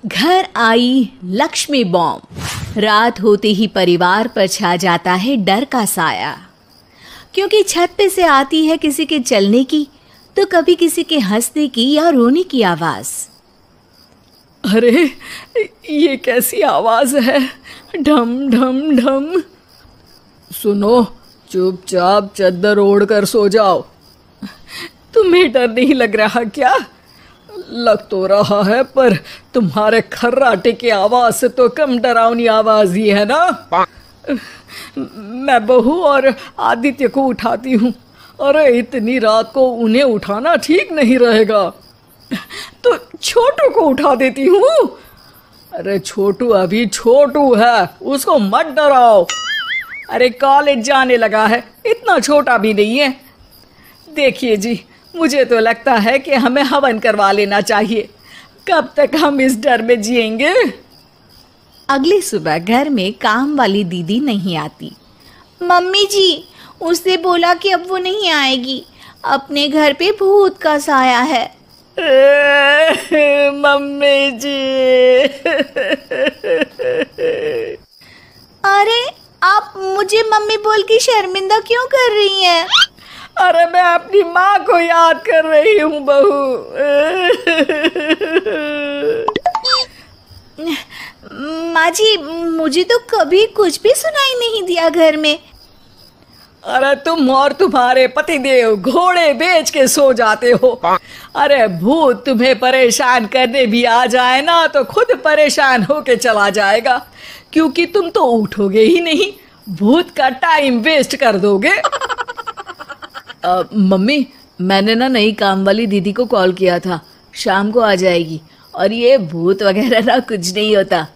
घर आई लक्ष्मी बॉम्ब। रात होते ही परिवार पर छा जाता है डर का साया, क्योंकि छत पे से आती है किसी के चलने की तो कभी किसी के हंसने की या रोने की आवाज। अरे ये कैसी आवाज है? ढम ढम ढम। सुनो, चुपचाप चद्दर ओढ़ कर सो जाओ। तुम्हें डर नहीं लग रहा क्या? लग तो रहा है, पर तुम्हारे खर्राटे की आवाज से तो कम डरावनी आवाज ही है ना। मैं बहू और आदित्य को उठाती हूँ। अरे इतनी रात को उन्हें उठाना ठीक नहीं रहेगा, तो छोटू को उठा देती हूँ। अरे छोटू अभी छोटू है, उसको मत डराओ। अरे कॉलेज जाने लगा है, इतना छोटा भी नहीं है। देखिए जी, मुझे तो लगता है कि हमें हवन करवा लेना चाहिए। कब तक हम इस डर में जिएंगे? अगली सुबह घर में काम वाली दीदी नहीं आती। मम्मी जी, उसने बोला कि अब वो नहीं आएगी, अपने घर पे भूत का साया है। मम्मी जी। अरे आप मुझे मम्मी बोल के शर्मिंदा क्यों कर रही हैं? अरे मैं अपनी माँ को याद कर रही हूँ बहू। माँ जी, मुझे तो कभी कुछ भी सुनाई नहीं दिया घर में। अरे तुम और तुम्हारे पतिदेव घोड़े बेच के सो जाते हो। अरे भूत तुम्हें परेशान करने भी आ जाए ना तो खुद परेशान होके चला जाएगा, क्योंकि तुम तो उठोगे ही नहीं, भूत का टाइम वेस्ट कर दोगे। मम्मी, मैंने ना नई काम वाली दीदी को कॉल किया था, शाम को आ जाएगी। और ये भूत वगैरह ना कुछ नहीं होता।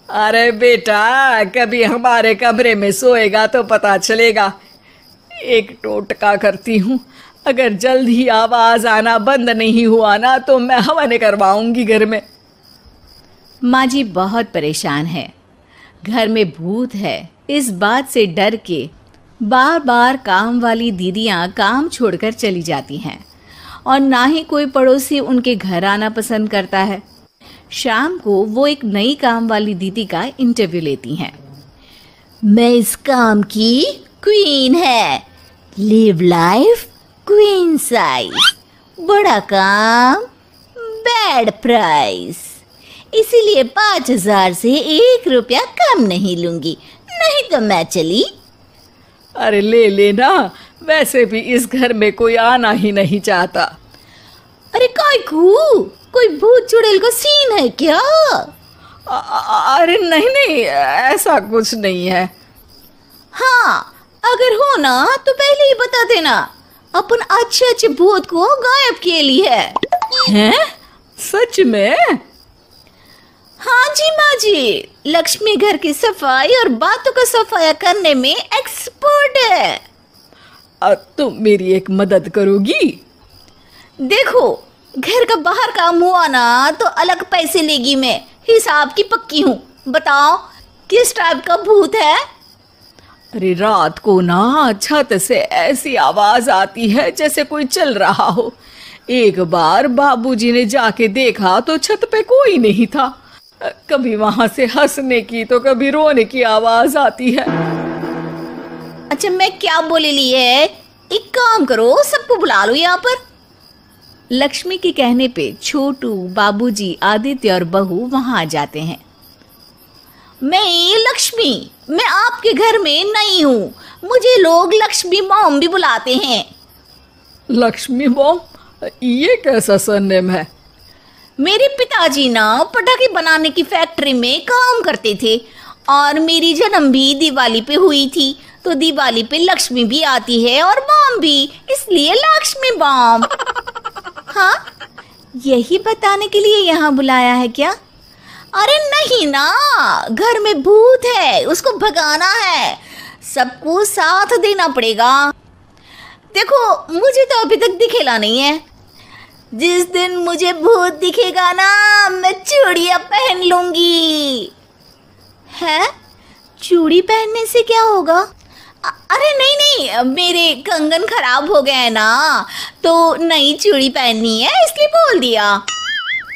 अरे बेटा, कभी हमारे कमरे में सोएगा तो पता चलेगा। एक टोटका करती हूँ, अगर जल्द ही आवाज आना बंद नहीं हुआ ना तो मैं हवन करवाऊंगी घर में। माँ जी बहुत परेशान है, घर में भूत है इस बात से डर के बार बार काम वाली दीदियाँ काम छोड़कर चली जाती हैं और ना ही कोई पड़ोसी उनके घर आना पसंद करता है। शाम को वो एक नई काम वाली दीदी का इंटरव्यू लेती हैं। मैं इस काम की क्वीन है, लिव लाइफ क्वीन साइज, बड़ा काम बैड प्राइस, इसीलिए 5,000 से 1 रुपया कम नहीं लूंगी, नहीं तो मैं चली। अरे ले लेना, वैसे भी इस घर में कोई आना ही नहीं चाहता। अरे कोई भूत चुड़ैल का सीन है क्या? अरे नहीं नहीं, ऐसा कुछ नहीं है। हाँ, अगर हो ना तो पहले ही बता देना, अपन अच्छे अच्छे भूत को गायब किए लिए है। हैं? सच में? हाँ जी माँ जी, लक्ष्मी घर की सफाई और बातों का सफाया करने में एक्सपर्ट है। तुम मेरी एक मदद करोगी? देखो, घर का बाहर काम हुआ ना तो अलग पैसे लेगी, मैं हिसाब की पक्की हूँ। बताओ किस टाइप का भूत है? अरे रात को ना छत से ऐसी आवाज आती है जैसे कोई चल रहा हो। एक बार बाबूजी ने जाके देखा तो छत पे कोई नहीं था। कभी वहां से हंसने की तो कभी रोने की आवाज आती है। अच्छा, मैं क्या बोले ली है, एक काम करो, सबको बुला लो यहाँ पर। लक्ष्मी के कहने पे छोटू, बाबूजी, आदित्य और बहू वहां आ जाते हैं। मैं लक्ष्मी, मैं आपके घर में नई हूँ, मुझे लोग लक्ष्मी मॉम भी बुलाते हैं। लक्ष्मी मॉम? ये कैसा सरनेम है? मेरे पिताजी ना पटाखे बनाने की फैक्ट्री में काम करते थे और मेरी जन्म भी दिवाली पे हुई थी, तो दिवाली पे लक्ष्मी भी आती है और बॉम्ब भी, इसलिए लक्ष्मी बॉम्ब। हाँ, यही बताने के लिए यहाँ बुलाया है क्या? अरे नहीं ना, घर में भूत है, उसको भगाना है, सबको साथ देना पड़ेगा। देखो, मुझे तो अभी तक दिखेला नहीं है, जिस दिन मुझे भूत दिखेगा ना मैं चूड़ियाँ पहन लूंगी। है? चूड़ी पहनने से क्या होगा? अरे नहीं नहीं, मेरे कंगन खराब हो गए ना, तो नई चूड़ी पहननी है इसलिए बोल दिया।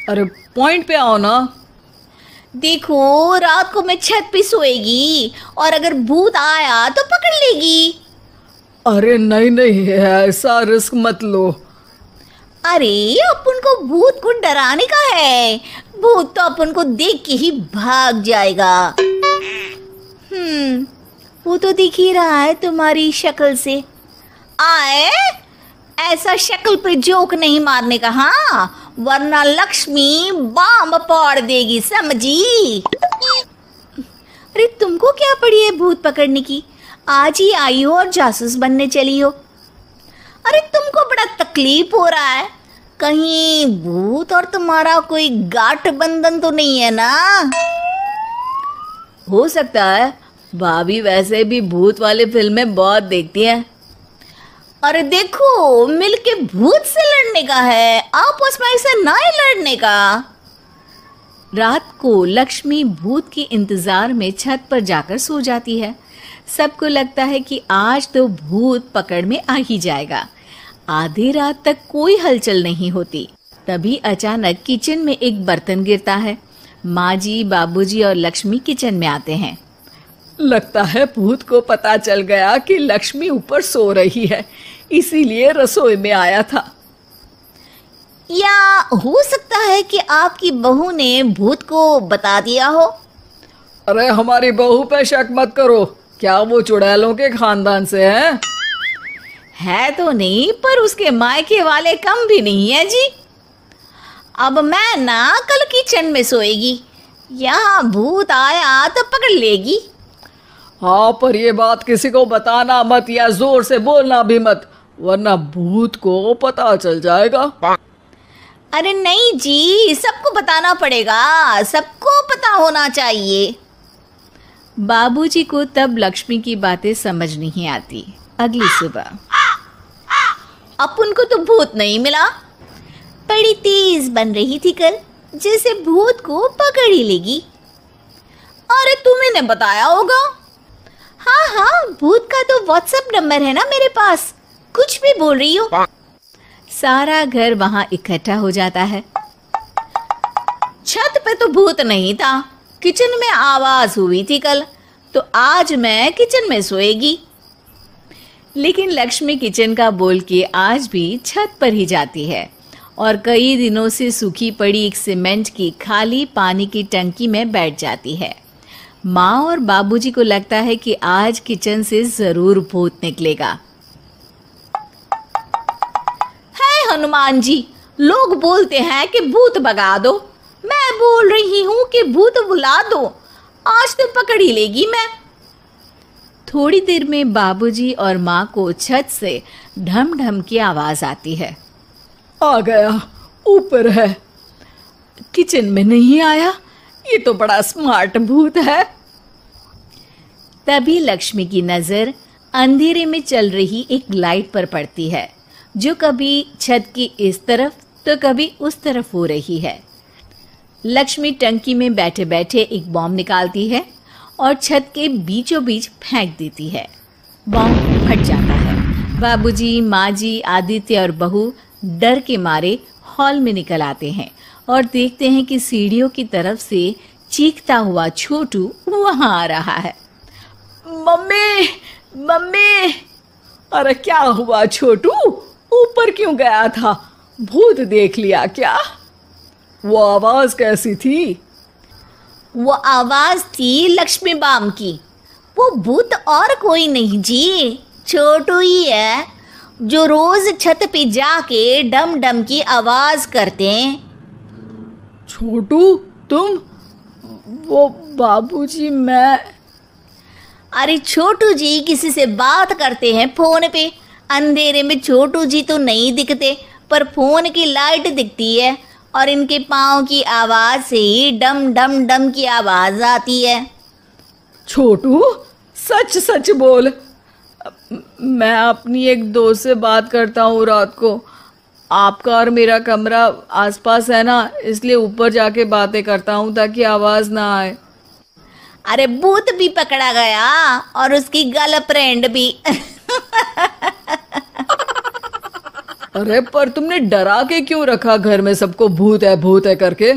अरे पॉइंट पे आओ ना। देखो रात को मैं छत पे सोएगी और अगर भूत आया तो पकड़ लेगी। अरे नहीं नहीं, ऐसा रिस्क मत लो। अरे अपन को भूत को डराने का है, भूत तो अपन को देख के ही भाग जाएगा। वो तो दिख ही रहा है तुम्हारी शक्ल से। आए, ऐसा शक्ल पे जोक नहीं मारने का, हाँ, वरना लक्ष्मी बम फोड़ देगी, समझी। अरे तुमको क्या पड़ी है भूत पकड़ने की? आज ही आई हो और जासूस बनने चली हो। अरे तुमको बड़ा तकलीफ हो रहा है, कहीं भूत और तुम्हारा कोई गांठ बंधन तो नहीं है ना? हो सकता है, भाभी वैसे भी भूत वाली फिल्में बहुत देखती हैं। अरे देखो, मिलके भूत से लड़ने का है, आपस में ऐसा ना ही लड़ने का। रात को लक्ष्मी भूत के इंतजार में छत पर जाकर सो जाती है। सबको लगता है कि आज तो भूत पकड़ में आ ही जाएगा। आधी रात तक कोई हलचल नहीं होती। तभी अचानक किचन में एक बर्तन गिरता है। माँ जी, बाबूजी और लक्ष्मी किचन में आते हैं। लगता है भूत को पता चल गया कि लक्ष्मी ऊपर सो रही है, इसीलिए रसोई में आया था। या हो सकता है कि आपकी बहू ने भूत को बता दिया हो। अरे हमारी बहू पे शक मत करो, क्या वो चुड़ैलों के खानदान से है तो नहीं, पर उसके मायके वाले कम भी नहीं है जी। अब मैं ना कल किचन में सोएगी, यहाँ भूत आया तो पकड़ लेगी। हाँ, पर ये बात किसी को बताना मत या जोर से बोलना भी मत, वरना भूत को पता चल जाएगा। अरे नहीं जी, सबको बताना पड़ेगा, सबको पता होना चाहिए। बाबूजी को तब लक्ष्मी की बातें समझ नहीं आती। अगली सुबह अपन को तो भूत नहीं मिला, बड़ी तेज बन रही थी कल, जैसे भूत को पकड़ ही लेगी। अरे तुम्हें ने बताया होगा। हाँ हाँ, भूत का तो व्हाट्सएप नंबर है ना मेरे पास, कुछ भी बोल रही हो। सारा घर वहां इकट्ठा हो जाता है। छत पे तो भूत नहीं था, किचन में आवाज हुई थी कल, तो आज मैं किचन में सोएगी। लेकिन लक्ष्मी किचन का बोल के आज भी छत पर ही जाती है और कई दिनों से सूखी पड़ी एक सीमेंट की खाली पानी की टंकी में बैठ जाती है। माँ और बाबूजी को लगता है कि आज किचन से जरूर भूत निकलेगा। है हनुमान जी, लोग बोलते हैं कि भूत भगा दो, मैं बोल रही हूँ कि भूत बुला दो, आज तो पकड़ ही लेगी मैं। थोड़ी देर में बाबूजी और माँ को छत से ढम ढम की आवाज आती है। आ गया, ऊपर है, किचन में नहीं आया, ये तो बड़ा स्मार्ट भूत है। तभी लक्ष्मी की नजर अंधेरे में चल रही एक लाइट पर पड़ती है, जो कभी छत की इस तरफ तो कभी उस तरफ हो रही है। लक्ष्मी टंकी में बैठे बैठे एक बॉम्ब निकालती है और छत के बीचों बीच फेंक देती है। बॉम्ब फट जाता है। बाबूजी, माँ जी, आदित्य और बहू डर के मारे हॉल में निकल आते हैं और देखते हैं कि सीढ़ियों की तरफ से चीखता हुआ छोटू वहां आ रहा है। Mummy, mummy! अरे क्या हुआ छोटू, ऊपर क्यों गया था? भूत देख लिया क्या? वो आवाज कैसी थी? वो आवाज थी लक्ष्मी बाम की। वो भूत और कोई नहीं जी, छोटू ही है, जो रोज छत पे जाके डम डम की आवाज करते हैं। छोटू तुम? वो बाबूजी मैं। अरे छोटू जी किसी से बात करते हैं फोन पे, अंधेरे में छोटू जी तो नहीं दिखते, पर फोन की लाइट दिखती है और इनके पाँव की आवाज से ही डम डम डम की आवाज आती है। छोटू सच सच बोल। मैं अपनी एक दोस्त से बात करता हूँ रात को, आपका और मेरा कमरा आसपास है ना, इसलिए ऊपर जाके बातें करता हूँ ताकि आवाज ना आए। अरे भूत भी पकड़ा गया और उसकी गर्लफ्रेंड भी। अरे पर तुमने डरा के क्यों रखा घर में सबको भूत है करके?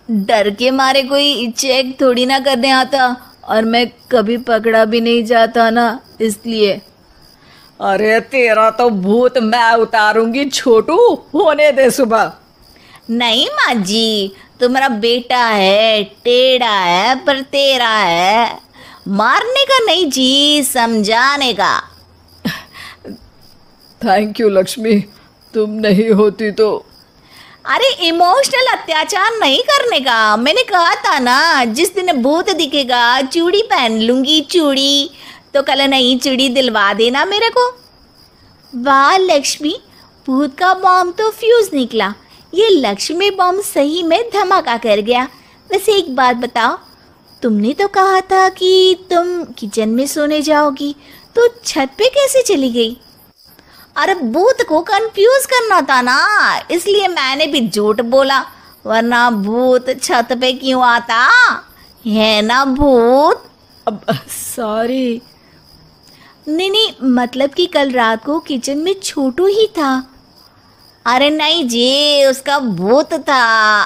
डर के मारे कोई चेक थोड़ी ना करने आता, और मैं कभी पकड़ा भी नहीं जाता ना, इसलिए। अरे तेरा तो भूत मैं उतारूंगी छोटू, होने दे सुबह। नहीं माँ जी, तुम्हारा बेटा है, टेढ़ा है पर तेरा है, मारने का नहीं जी, समझाने का। थैंक यू लक्ष्मी, तुम नहीं होती तो। अरे इमोशनल अत्याचार नहीं करने का, मैंने कहा था ना, जिस दिन भूत दिखेगा चूड़ी पहन लूंगी, चूड़ी। तो कल नई चूड़ी दिलवा देना मेरे को। वाह लक्ष्मी, भूत का बॉम्ब तो फ्यूज निकला, ये लक्ष्मी बॉम्ब सही में धमाका कर गया। वैसे एक बात बताओ, तुमने तो कहा था कि तुम किचन में सोने जाओगी, तो छत पे कैसे चली गई? अरे भूत को कंफ्यूज करना था ना, इसलिए मैंने भी झूठ बोला, वरना भूत छत पे क्यों आता है ना भूत। अब सॉरी। नहीं, मतलब कि कल रात को किचन में छोटू ही था। अरे नहीं जी, उसका भूत था।